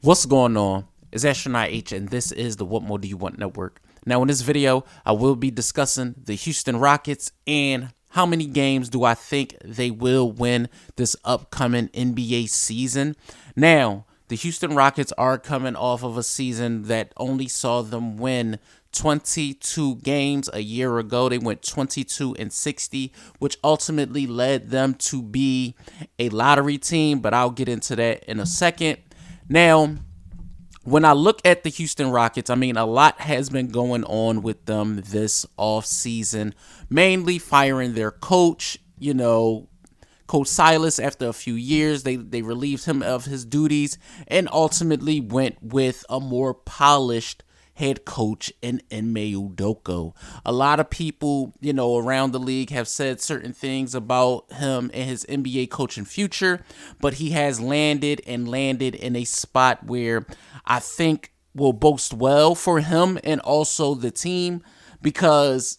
What's going on? It's Astronaut H, and this is the What More Do You Want Network. Now, in this video, I will be discussing the Houston Rockets and how many games do I think they will win this upcoming NBA season. Now, the Houston Rockets are coming off of a season that only saw them win 22 games a year ago. They went 22-60, which ultimately led them to be a lottery team, but I'll get into that in a second. Now, when I look at the Houston Rockets, I mean, a lot has been going on with them this offseason, mainly firing their coach, Coach Silas. After a few years, they relieved him of his duties and ultimately went with a more polished head coach in Ime Udoka. A lot of people, around the league have said certain things about him and his NBA coaching future, but he has landed in a spot where I think will boast well for him and also the team, because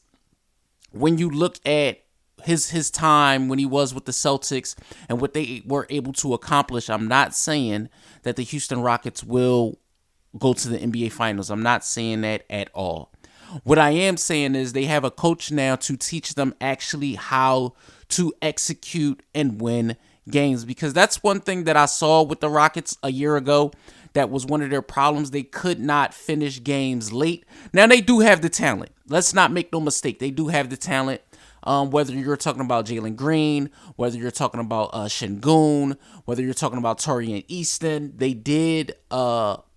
when you look at his time when he was with the Celtics and what they were able to accomplish, I'm not saying that the Houston Rockets will go to the NBA Finals. I'm not saying that at all. What I am saying is they have a coach now to teach them actually how to execute and win games, because that's one thing that I saw with the Rockets a year ago. That was one of their problems. They could not finish games late. Now, they do have the talent. Let's not make no mistake. They do have the talent. Whether you're talking about Jalen Green, whether you're talking about Şengün, whether you're talking about Taurean Easton, they did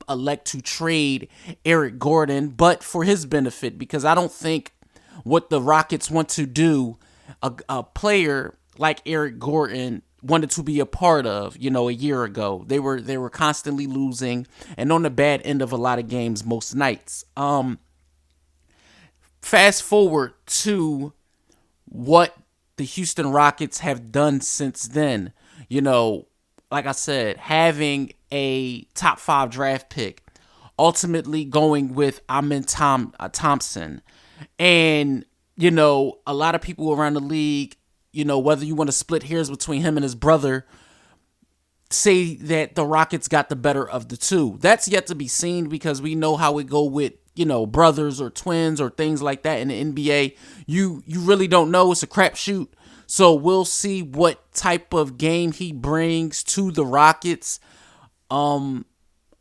elect to trade Eric Gordon, but for his benefit, because I don't think what the Rockets want to do, a player like Eric Gordon wanted to be a part of, a year ago. They were constantly losing and on the bad end of a lot of games most nights. Fast forward to what the Houston Rockets have done since then. Like I said, having a top 5 draft pick, ultimately going with Amin Thompson. And, a lot of people around the league, whether you want to split hairs between him and his brother, say that the Rockets got the better of the two. That's yet to be seen, because we know how it go with, brothers or twins or things like that in the NBA. You really don't know. It's a crapshoot. So we'll see what type of game he brings to the Rockets.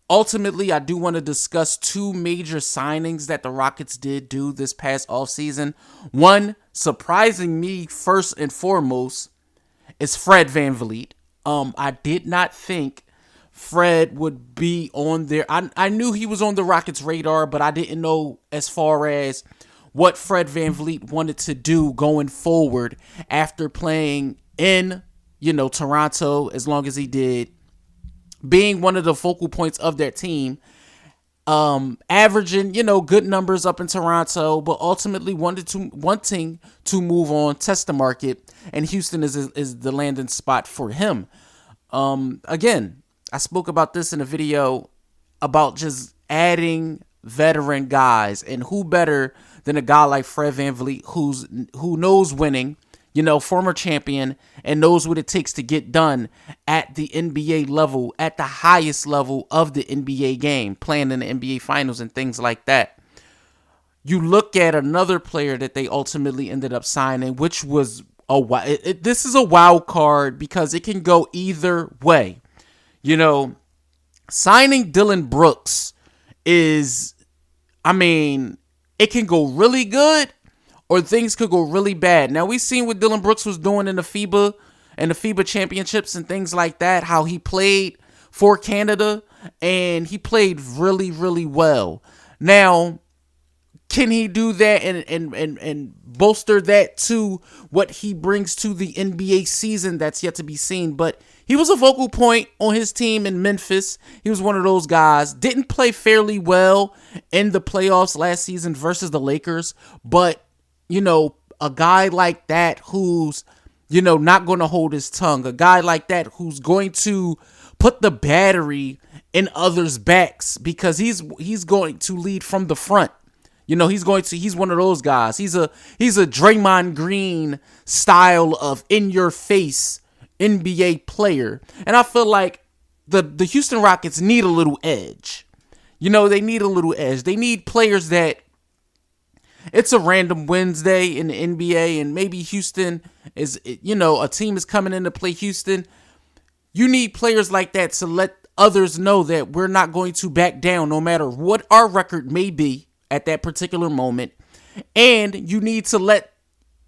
Ultimately, I do want to discuss two major signings that the Rockets did do this past offseason. One, surprising me first and foremost, is Fred Vanvleet. I did not think Fred would be on there. I knew he was on the Rockets' radar, but I didn't know as far as what Fred Vanvleet wanted to do going forward after playing in, Toronto as long as he did, being one of the focal points of their team, averaging, good numbers up in Toronto, but ultimately wanting to move on, test the market, and Houston is the landing spot for him. Again, I spoke about this in a video about just adding veteran guys, and who better than a guy like Fred VanVleet who knows winning, former champion, and knows what it takes to get done at the NBA level, at the highest level of the NBA game, playing in the NBA Finals and things like that. You look at another player that they ultimately ended up signing, which was this is a wild card because it can go either way. Signing Dillon Brooks is, it can go really good or things could go really bad. Now, we've seen what Dillon Brooks was doing in the FIBA championships and things like that, how he played for Canada, and he played really, really well. Now, can he do that and bolster that to what he brings to the NBA season? That's yet to be seen. But he was a focal point on his team in Memphis. He was one of those guys. Didn't play fairly well in the playoffs last season versus the Lakers. But, a guy like that who's, not going to hold his tongue. A guy like that who's going to put the battery in others' backs, because he's going to lead from the front. He's one of those guys. He's a Draymond Green style of in your face NBA player. And I feel like the Houston Rockets need a little edge. You know, they need a little edge. They need players that it's a random Wednesday in the NBA and maybe Houston is, you know, a team is coming in to play Houston. You need players like that to let others know that we're not going to back down no matter what our record may be at that particular moment. And you need to let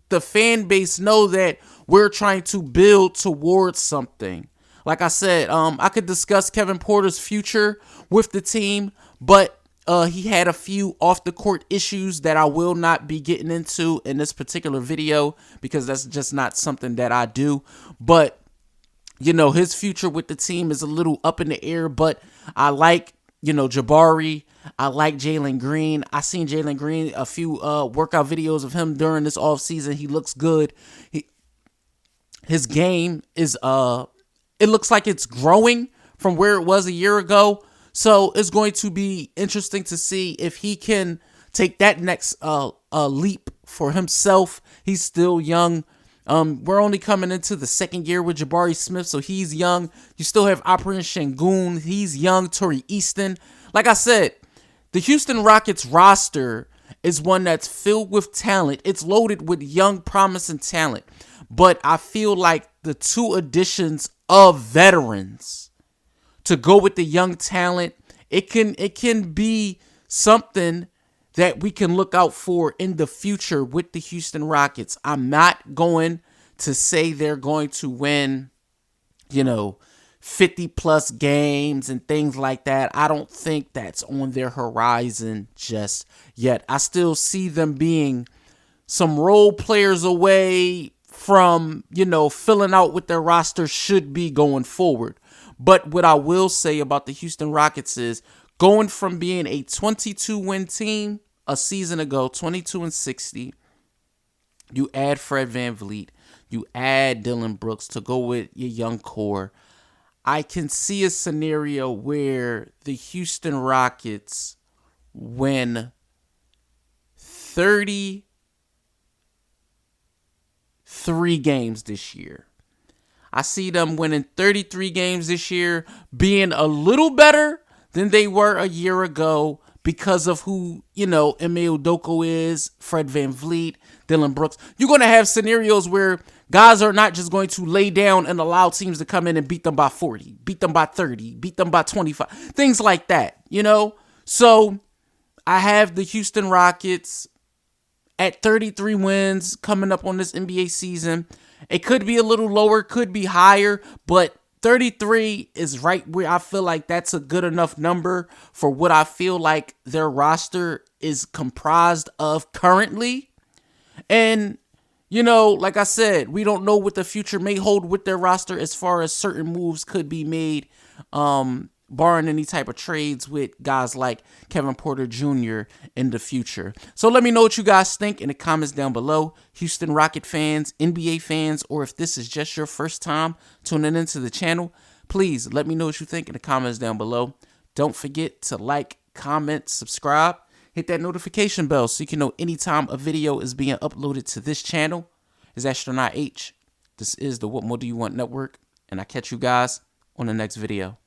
the fan base know that we're trying to build towards something. Like I said, I could discuss Kevin Porter's future with the team, but he had a few off the court issues that I will not be getting into in this particular video because that's just not something that I do. But, you know, his future with the team is a little up in the air, but I like, you know, Jabari. I like Jalen Green. I seen Jalen Green, a few workout videos of him during this offseason. He looks good. His game is, it looks like it's growing from where it was a year ago. So it's going to be interesting to see if he can take that next leap for himself. He's still young. We're only coming into the second year with Jabari Smith, so he's young. You still have Operation Shengun. He's young. Torrey Easton. Like I said, the Houston Rockets roster is one that's filled with talent. It's loaded with young, promising talent. But I feel like the two additions of veterans to go with the young talent, it can be something that we can look out for in the future with the Houston Rockets. I'm not going to say they're going to win, you know, 50 plus games and things like that. I don't think that's on their horizon just yet. I still see them being some role players away from, you know, filling out what their roster should be going forward. But what I will say about the Houston Rockets is going from being a 22-win team a season ago, 22-60, you add Fred VanVleet, you add Dillon Brooks to go with your young core. I can see a scenario where the Houston Rockets win 33 games this year. I see them winning 33 games this year, being a little better than they were a year ago because of who, you know, Ime Udoka is, Fred VanVleet, Dillon Brooks. You're going to have scenarios where guys are not just going to lay down and allow teams to come in and beat them by 40, beat them by 30, beat them by 25, things like that, you know? So I have the Houston Rockets at 33 wins coming up on this NBA season. It could be a little lower, could be higher, but 33 is right where I feel like that's a good enough number for what I feel like their roster is comprised of currently. And, you know, like I said, we don't know what the future may hold with their roster as far as certain moves could be made, barring any type of trades with guys like Kevin Porter Jr. in the future. So let me know what you guys think in the comments down below. Houston Rocket fans, NBA fans, or if this is just your first time tuning into the channel, please let me know what you think in the comments down below. Don't forget to like, comment, subscribe, hit that notification bell so you can know anytime a video is being uploaded to this channel. It's Astronaut H. This is the What More Do You Want Network, and I catch you guys on the next video.